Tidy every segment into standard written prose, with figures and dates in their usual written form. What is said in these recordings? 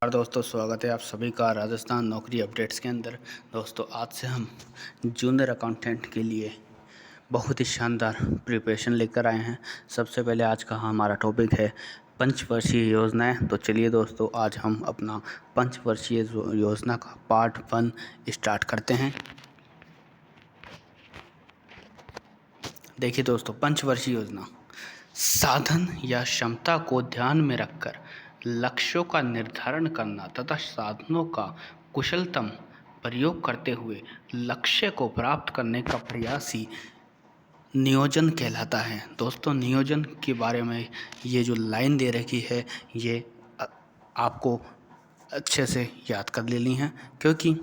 दोस्तों, स्वागत है आप सभी का राजस्थान नौकरी अपडेट्स के अंदर। दोस्तों, आज से हम जूनियर अकाउंटेंट के लिए बहुत ही शानदार प्रिपरेशन लेकर आए हैं। सबसे पहले आज का हमारा टॉपिक है पंचवर्षीय योजनाएं। तो चलिए दोस्तों, आज हम अपना पंचवर्षीय योजना का पार्ट 1 स्टार्ट करते हैं। देखिए दोस्तों, पंचवर्षीय योजना साधन या क्षमता को ध्यान में रखकर लक्ष्यों का निर्धारण करना तथा साधनों का कुशलतम प्रयोग करते हुए लक्ष्य को प्राप्त करने का प्रयास ही नियोजन कहलाता है। दोस्तों, नियोजन के बारे में ये जो लाइन दे रखी है ये आपको अच्छे से याद कर लेनी है, क्योंकि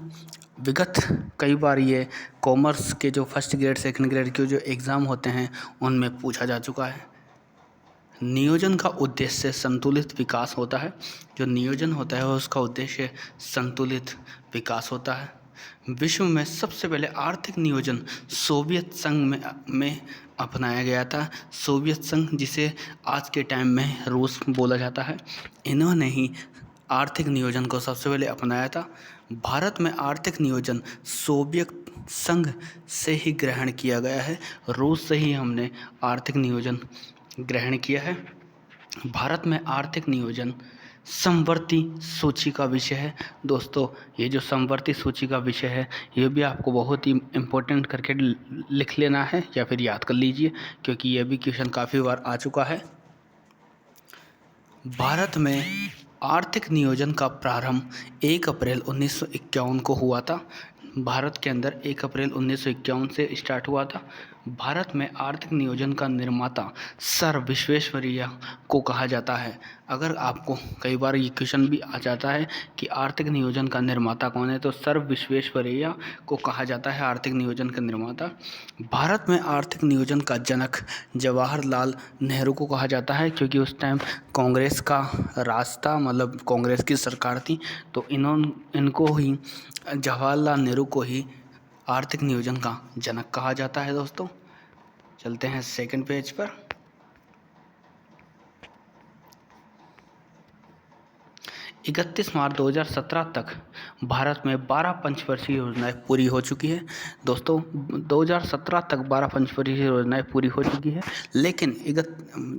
विगत कई बार ये कॉमर्स के जो फर्स्ट ग्रेड सेकंड ग्रेड के जो एग्ज़ाम होते हैं उनमें पूछा जा चुका है। नियोजन का उद्देश्य संतुलित विकास होता है। जो नियोजन होता है उसका उद्देश्य संतुलित विकास होता है। विश्व में सबसे पहले आर्थिक नियोजन सोवियत संघ में अपनाया गया था। सोवियत संघ, जिसे आज के टाइम में रूस बोला जाता है, इन्होंने ही आर्थिक नियोजन को सबसे पहले अपनाया था। भारत में आर्थिक नियोजन सोवियत संघ से ही ग्रहण किया गया है। रूस से ही हमने आर्थिक नियोजन ग्रहण किया है। भारत में आर्थिक नियोजन समवर्ती सूची का विषय है। दोस्तों, ये जो समवर्ती सूची का विषय है ये भी आपको बहुत ही इम्पोर्टेंट करके लिख लेना है या फिर याद कर लीजिए, क्योंकि ये भी क्वेश्चन काफ़ी बार आ चुका है। भारत में आर्थिक नियोजन का प्रारंभ 1 अप्रैल 1951 को हुआ था। भारत के अंदर 1 अप्रैल 1951 से स्टार्ट हुआ था। भारत में आर्थिक नियोजन का निर्माता सर विश्वेश्वरैया को कहा जाता है। अगर आपको कई बार ये क्वेश्चन भी आ जाता है कि आर्थिक नियोजन का निर्माता कौन है, तो सर विश्वेश्वरैया को कहा जाता है आर्थिक नियोजन का निर्माता। भारत में आर्थिक नियोजन का जनक जवाहरलाल नेहरू को कहा जाता है, क्योंकि उस टाइम कांग्रेस का राज था, मतलब कांग्रेस की सरकार थी, तो इनको ही जवाहरलाल नेहरू को ही आर्थिक नियोजन का जनक कहा जाता है। दोस्तों, चलते हैं सेकंड पेज पर। इकतीस मार्च 2017 तक भारत में 12 पंचवर्षीय योजनाएं पूरी हो चुकी है। दोस्तों, 2017 तक 12 पंचवर्षीय योजनाएं पूरी हो चुकी है, लेकिन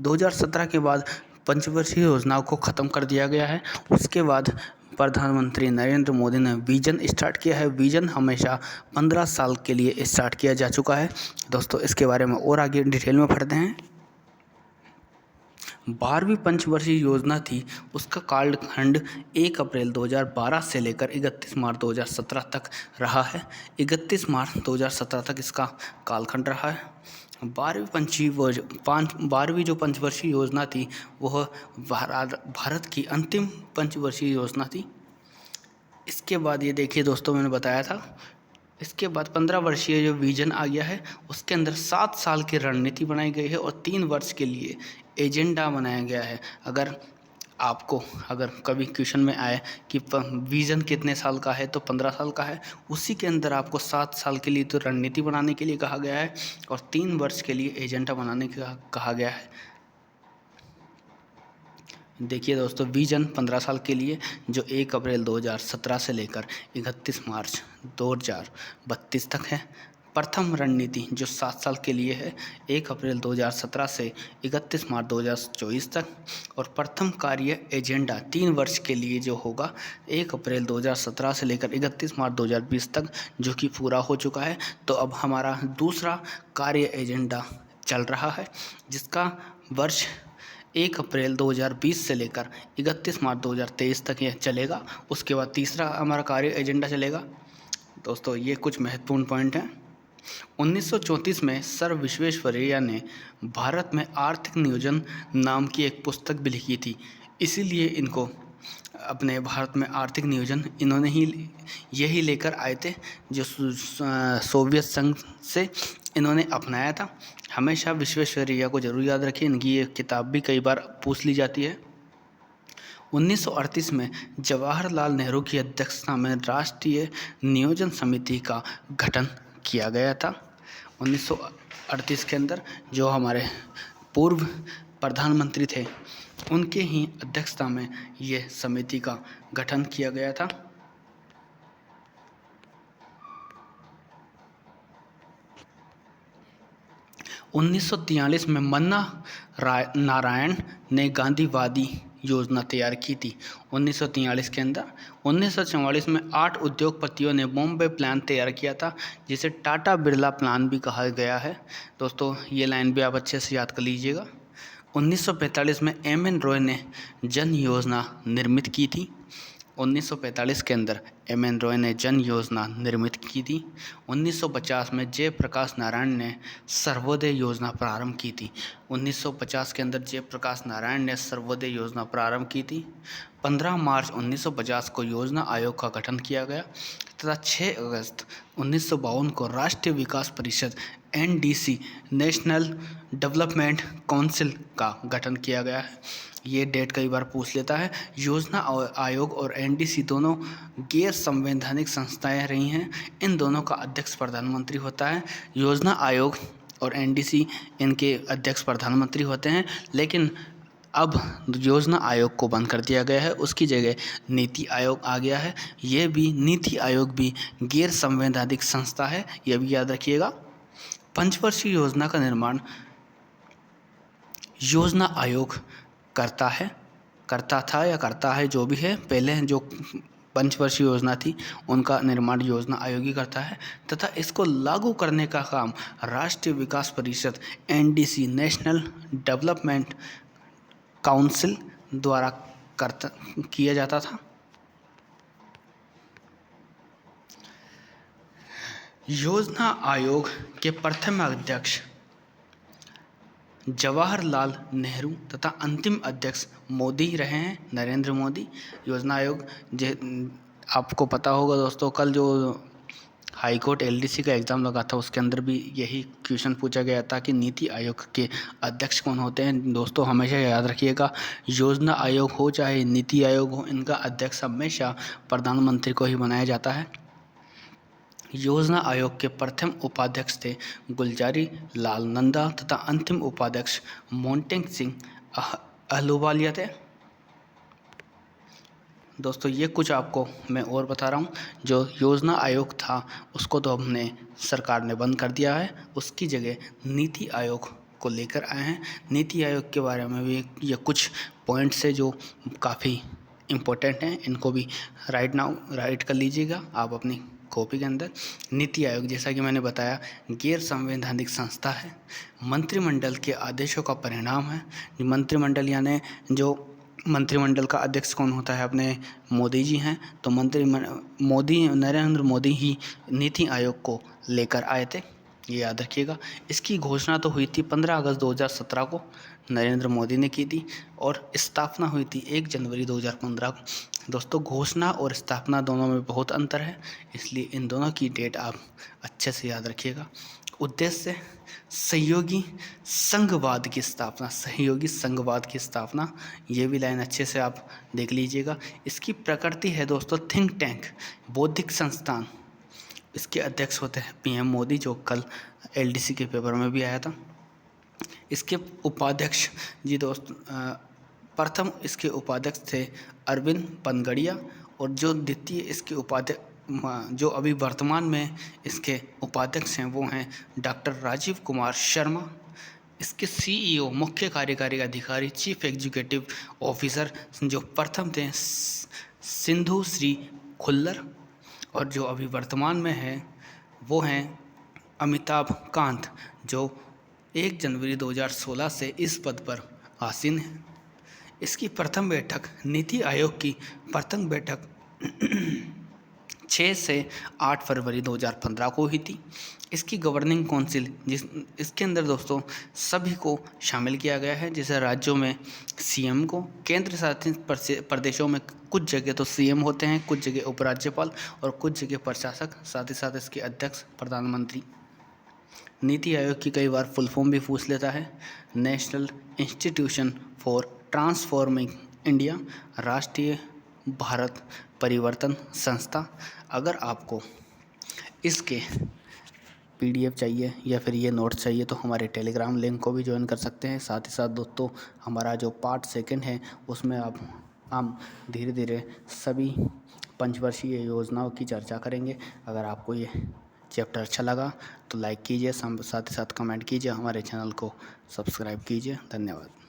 2017 के बाद पंचवर्षीय योजनाओं को ख़त्म कर दिया गया है। उसके बाद प्रधानमंत्री नरेंद्र मोदी ने विजन स्टार्ट किया है। विजन हमेशा 15 साल के लिए स्टार्ट किया जा चुका है। दोस्तों, इसके बारे में और आगे डिटेल में पढ़ते हैं। 12वीं पंचवर्षीय योजना थी, उसका कालखंड 1 अप्रैल 2012 से लेकर 31 मार्च 2017 तक रहा है। 31 मार्च 2017 तक इसका कालखंड रहा है। 12वीं जो पंचवर्षीय योजना थी वह भारत की अंतिम पंचवर्षीय योजना थी। इसके बाद ये देखिए दोस्तों, मैंने बताया था, इसके बाद 15 वर्षीय जो विजन आ गया है उसके अंदर 7 साल की रणनीति बनाई गई है और 3 वर्ष के लिए एजेंडा बनाया गया है। अगर कभी क्वेश्चन में आए कि विजन कितने साल का है, तो 15 साल का है। उसी के अंदर आपको 7 साल के लिए तो रणनीति बनाने के लिए कहा गया है और 3 वर्ष के लिए एजेंडा बनाने का कहा गया है। देखिए दोस्तों, विजन 15 साल के लिए जो 1 अप्रैल 2017 से लेकर 31 मार्च 2032 तक है। प्रथम रणनीति जो 7 साल के लिए है, 1 अप्रैल 2017 से 31 मार्च 2024 तक। और प्रथम कार्य एजेंडा 3 वर्ष के लिए जो होगा 1 अप्रैल 2017 से लेकर 31 मार्च 2020 तक, जो कि पूरा हो चुका है। तो अब हमारा दूसरा कार्य एजेंडा चल रहा है, जिसका वर्ष 1 अप्रैल 2020 से लेकर 31 मार्च 2023 तक यह चलेगा। उसके बाद तीसरा हमारा कार्य एजेंडा चलेगा। दोस्तों, ये कुछ महत्वपूर्ण पॉइंट हैं। 1934 में सर विश्वेश्वरैया ने भारत में आर्थिक नियोजन नाम की एक पुस्तक भी लिखी थी, इसीलिए इनको अपने भारत में आर्थिक नियोजन इन्होंने ही यही लेकर आए थे, जो सोवियत संघ से इन्होंने अपनाया था। हमेशा विश्वेश्वरैया को जरूर याद रखिए, इनकी ये किताब भी कई बार पूछ ली जाती है। 1938 में जवाहरलाल नेहरू की अध्यक्षता में राष्ट्रीय नियोजन समिति का गठन किया गया था। 1938 के अंदर जो हमारे पूर्व प्रधानमंत्री थे उनके ही अध्यक्षता में यह समिति का गठन किया गया था। 1943 में मन्ना नारायण ने गांधीवादी योजना तैयार की थी 1943 के अंदर। 1944 में 8 उद्योगपतियों ने बॉम्बे प्लान तैयार किया था, जिसे टाटा बिरला प्लान भी कहा गया है। दोस्तों ये लाइन भी आप अच्छे से याद कर लीजिएगा। 1945 में एम.एन. रॉय ने जन योजना निर्मित की थी। 1945 के अंदर एम.एन. रॉय ने जन योजना निर्मित की थी। 1950 में जयप्रकाश नारायण ने सर्वोदय योजना प्रारंभ की थी। 1950 के अंदर जयप्रकाश नारायण ने सर्वोदय योजना प्रारंभ की थी। 15 मार्च 1950 को योजना आयोग का गठन किया गया तथा 6 अगस्त 1952 को राष्ट्रीय विकास परिषद NDC नेशनल डेवलपमेंट काउंसिल का गठन किया गया है। ये डेट कई बार पूछ लेता है। योजना आयोग और NDC दोनों गैर संवैधानिक संस्थाएं रही हैं। इन दोनों का अध्यक्ष प्रधानमंत्री होता है। योजना आयोग और NDC इनके अध्यक्ष प्रधानमंत्री होते हैं, लेकिन अब योजना आयोग को बंद कर दिया गया है, उसकी जगह नीति आयोग आ गया है। ये भी नीति आयोग भी गैर संवैधानिक संस्था है, यह भी याद रखिएगा। पंचवर्षीय योजना का निर्माण योजना आयोग करता था या करता है, जो भी है। पहले जो पंचवर्षीय योजना थी उनका निर्माण योजना आयोग ही करता है तथा इसको लागू करने का काम राष्ट्रीय विकास परिषद NDC नेशनल डेवलपमेंट काउंसिल द्वारा किया जाता था। योजना आयोग के प्रथम अध्यक्ष जवाहरलाल नेहरू तथा अंतिम अध्यक्ष मोदी रहे हैं, नरेंद्र मोदी। योजना आयोग आपको पता होगा दोस्तों, कल जो हाई कोर्ट LDC का एग्ज़ाम लगा था उसके अंदर भी यही क्वेश्चन पूछा गया था कि नीति आयोग के अध्यक्ष कौन होते हैं। दोस्तों हमेशा याद रखिएगा, योजना आयोग हो चाहे नीति आयोग हो, इनका अध्यक्ष हमेशा प्रधानमंत्री को ही बनाया जाता है। योजना आयोग के प्रथम उपाध्यक्ष थे गुलजारी लाल नंदा तथा अंतिम उपाध्यक्ष मोंटेक सिंह अहलूवालिया थे। दोस्तों ये कुछ आपको मैं और बता रहा हूँ। जो योजना आयोग था उसको तो हमने सरकार ने बंद कर दिया है, उसकी जगह नीति आयोग को लेकर आए हैं। नीति आयोग के बारे में भी ये कुछ पॉइंट्स है जो काफ़ी इम्पोर्टेंट हैं, इनको भी राइट कर लीजिएगा आप अपनी कॉपी के अंदर। नीति आयोग जैसा कि मैंने बताया गैर संवैधानिक संस्था है, मंत्रिमंडल के आदेशों का परिणाम है। मंत्रिमंडल यानी जो मंत्रिमंडल का अध्यक्ष कौन होता है, अपने मोदी जी हैं, तो नरेंद्र मोदी ही नीति आयोग को लेकर आए थे, ये याद रखिएगा। इसकी घोषणा तो हुई थी 15 अगस्त 2017 को नरेंद्र मोदी ने की थी और स्थापना हुई थी 1 जनवरी 2015 को। दोस्तों घोषणा और स्थापना दोनों में बहुत अंतर है, इसलिए इन दोनों की डेट आप अच्छे से याद रखिएगा। उद्देश्य सहयोगी संघवाद की स्थापना, ये भी लाइन अच्छे से आप देख लीजिएगा। इसकी प्रकृति है दोस्तों थिंक टैंक, बौद्धिक संस्थान। इसके अध्यक्ष होते हैं PM मोदी, जो कल LDC के पेपर में भी आया था। इसके उपाध्यक्ष प्रथम इसके उपाध्यक्ष थे अरविंद पनगड़िया, और जो द्वितीय इसके जो अभी वर्तमान में इसके उपाध्यक्ष हैं वो हैं डॉक्टर राजीव कुमार शर्मा। इसके CEO मुख्य कार्यकारी अधिकारी चीफ एग्जीक्यूटिव ऑफिसर जो प्रथम थे सिंधु श्री खुल्लर, और जो अभी वर्तमान में है वो हैं अमिताभ कांत, जो 1 जनवरी 2016 से इस पद पर आसीन है। इसकी प्रथम बैठक नीति आयोग की प्रथम बैठक 6 से 8 फरवरी 2015 को हुई थी। इसकी गवर्निंग काउंसिल इसके अंदर दोस्तों सभी को शामिल किया गया है, जैसे राज्यों में CM को, केंद्र शासित प्रदेशों में कुछ जगह तो CM होते हैं, कुछ जगह उपराज्यपाल और कुछ जगह प्रशासक, साथ ही साथ इसके अध्यक्ष प्रधानमंत्री। नीति आयोग की कई बार फुल फॉर्म भी पूछ लेता है, national institution for transforming India, राष्ट्रीय भारत परिवर्तन संस्था। अगर आपको इसके PDF चाहिए या फिर ये नोट्स चाहिए तो हमारे टेलीग्राम लिंक को भी ज्वाइन कर सकते हैं। साथ ही साथ दोस्तों हमारा जो पार्ट सेकंड है उसमें अब हम धीरे धीरे सभी पंचवर्षीय योजनाओं की चर्चा करेंगे। अगर आपको ये चैप्टर अच्छा लगा तो लाइक कीजिए, साथ ही साथ कमेंट कीजिए, हमारे चैनल को सब्सक्राइब कीजिए। धन्यवाद।